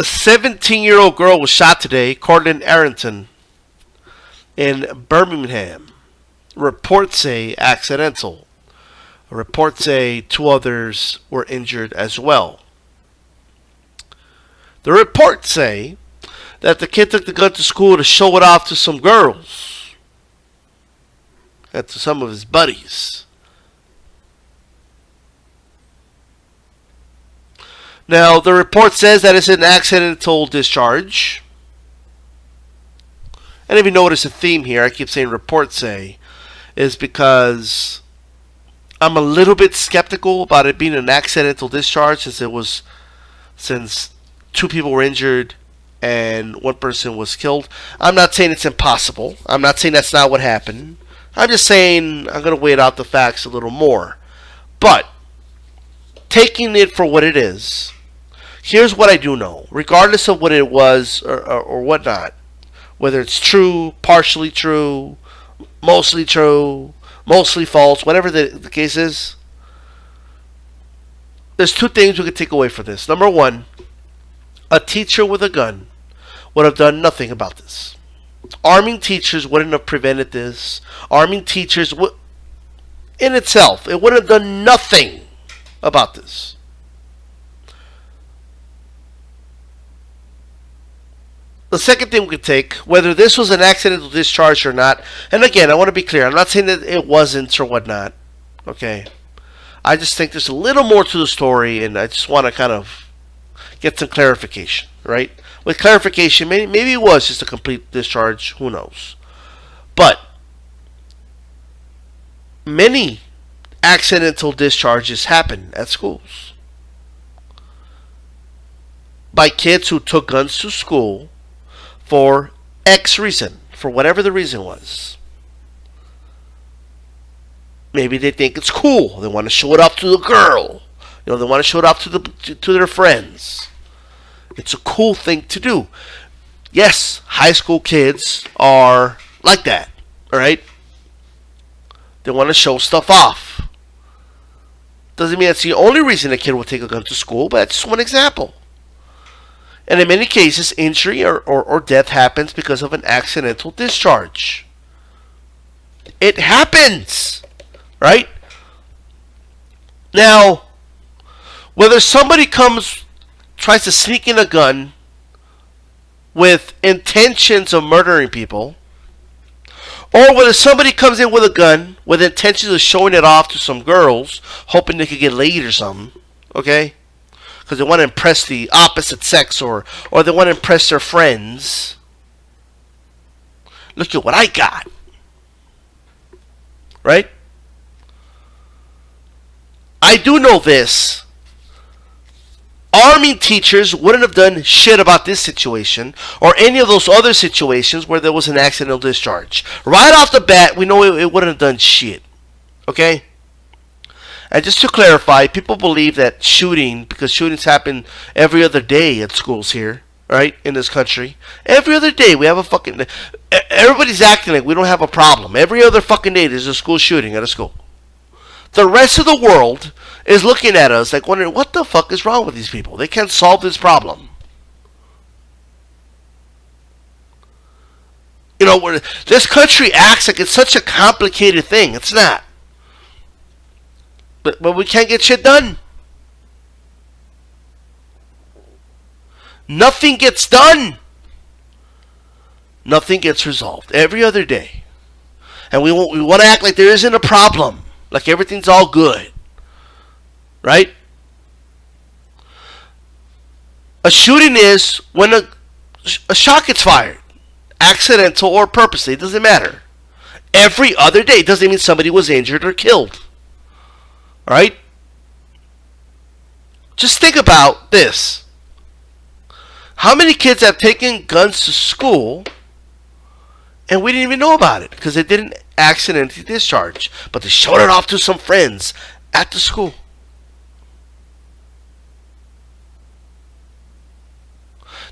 A 17-year-old girl was shot today, Cortland Arrington, in Birmingham. Reports say accidental. Reports say two others were injured as well. The reports say that the kid took the gun to school to show it off to some girls and to some of his buddies. Now, the report says that it's an accidental discharge. And if you notice a theme here, I keep saying reports say, is because I'm a little bit skeptical about it being an accidental discharge since two people were injured and one person was killed. I'm not saying it's impossible. I'm not saying that's not what happened. I'm just saying I'm going to wait out the facts a little more. But taking it for what it is, here's what I do know. Regardless of what it was or whatnot, whether it's true, partially true, mostly false, whatever the case is, there's two things we can take away from this. Number one, a teacher with a gun would have done nothing about this. Arming teachers wouldn't have prevented this. Arming teachers would, in itself, it would have done nothing about this. The second thing we could take, whether this was an accidental discharge or not, and again, I want to be clear, I'm not saying that it wasn't or whatnot, okay? I just think there's a little more to the story, and I just want to kind of get some clarification, right? With clarification, maybe it was just a complete discharge, who knows? But many accidental discharges happen at schools by kids who took guns to school for X reason, for whatever the reason was. Maybe they think it's cool. They want to show it off to the girl. They want to show it off to their friends. It's a cool thing to do. Yes, high school kids are like that. All right? They want to show stuff off. Doesn't mean that's the only reason a kid will take a gun to school, but that's just one example. And in many cases, injury or death happens because of an accidental discharge. It happens, right? Now, whether somebody tries to sneak in a gun with intentions of murdering people, or whether somebody comes in with a gun with intentions of showing it off to some girls, hoping they could get laid or something, okay? Because they want to impress the opposite sex or they want to impress their friends. Look at what I got. Right? I do know this. Arming teachers wouldn't have done shit about this situation or any of those other situations where there was an accidental discharge. Right off the bat, we know it wouldn't have done shit. Okay? And just to clarify, people believe that because shootings happen every other day at schools here, right, in this country. Every other day we have a fucking... Everybody's acting like we don't have a problem. Every other fucking day there's a school shooting at a school. The rest of the world is looking at us like wondering, what the fuck is wrong with these people? They can't solve this problem. This country acts like it's such a complicated thing. It's not. But we can't get shit done. Nothing gets done. Nothing gets resolved every other day. And we want to act like there isn't a problem. Like everything's all good. Right? A shooting is when a shot gets fired. Accidental or purposely. It doesn't matter. Every other day. It doesn't mean somebody was injured or killed. Right? Just think about this. How many kids have taken guns to school and we didn't even know about it because they didn't accidentally discharge, but they showed it off to some friends at the school?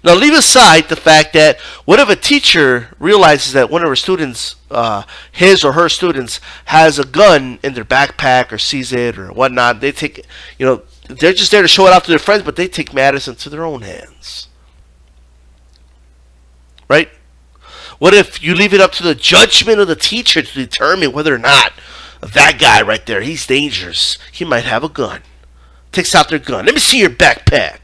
Now leave aside the fact that what if a teacher realizes that one of her students, his or her students, has a gun in their backpack or sees it or whatnot. They take, they're just there to show it off to their friends, but they take matters into their own hands. right? What if you leave it up to the judgment of the teacher to determine whether or not that guy right there, he's dangerous. He might have a gun. Takes out their gun. Let me see your backpack.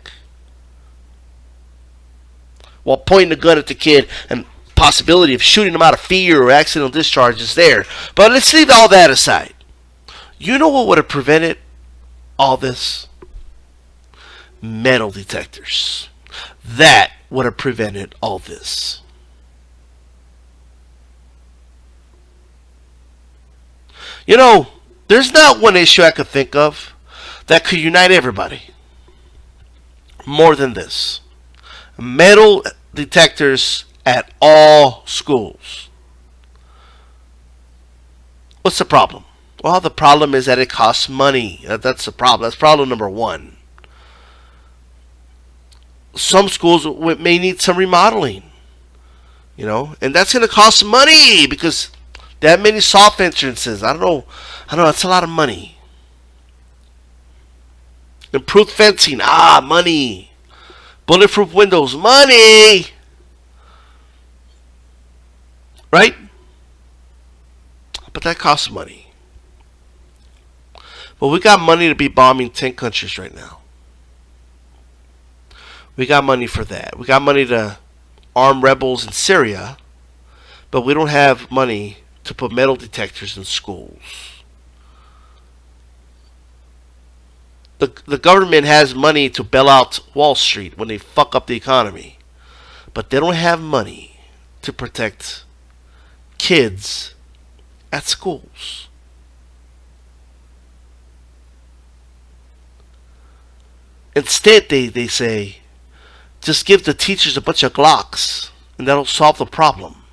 While pointing the gun at the kid and possibility of shooting him out of fear or accidental discharge is there. But let's leave all that aside. You know what would have prevented all this? Metal detectors. That would have prevented all this. You know, there's not one issue I could think of that could unite everybody more than this. Metal detectors at all schools. What's the problem? Well, the problem is that it costs money. That's the problem. That's problem number one. Some schools may need some remodeling, and that's going to cost money because that many soft entrances. I don't know. That's a lot of money. Improved fencing. Money. Bulletproof windows. Money. Right? But that costs money. Well, we got money to be bombing 10 countries right now. We got money for that. We got money to arm rebels in Syria, but we don't have money to put metal detectors in schools. The government has money to bail out Wall Street when they fuck up the economy, but they don't have money to protect kids at schools. Instead, they say, just give the teachers a bunch of Glocks and that'll solve the problem.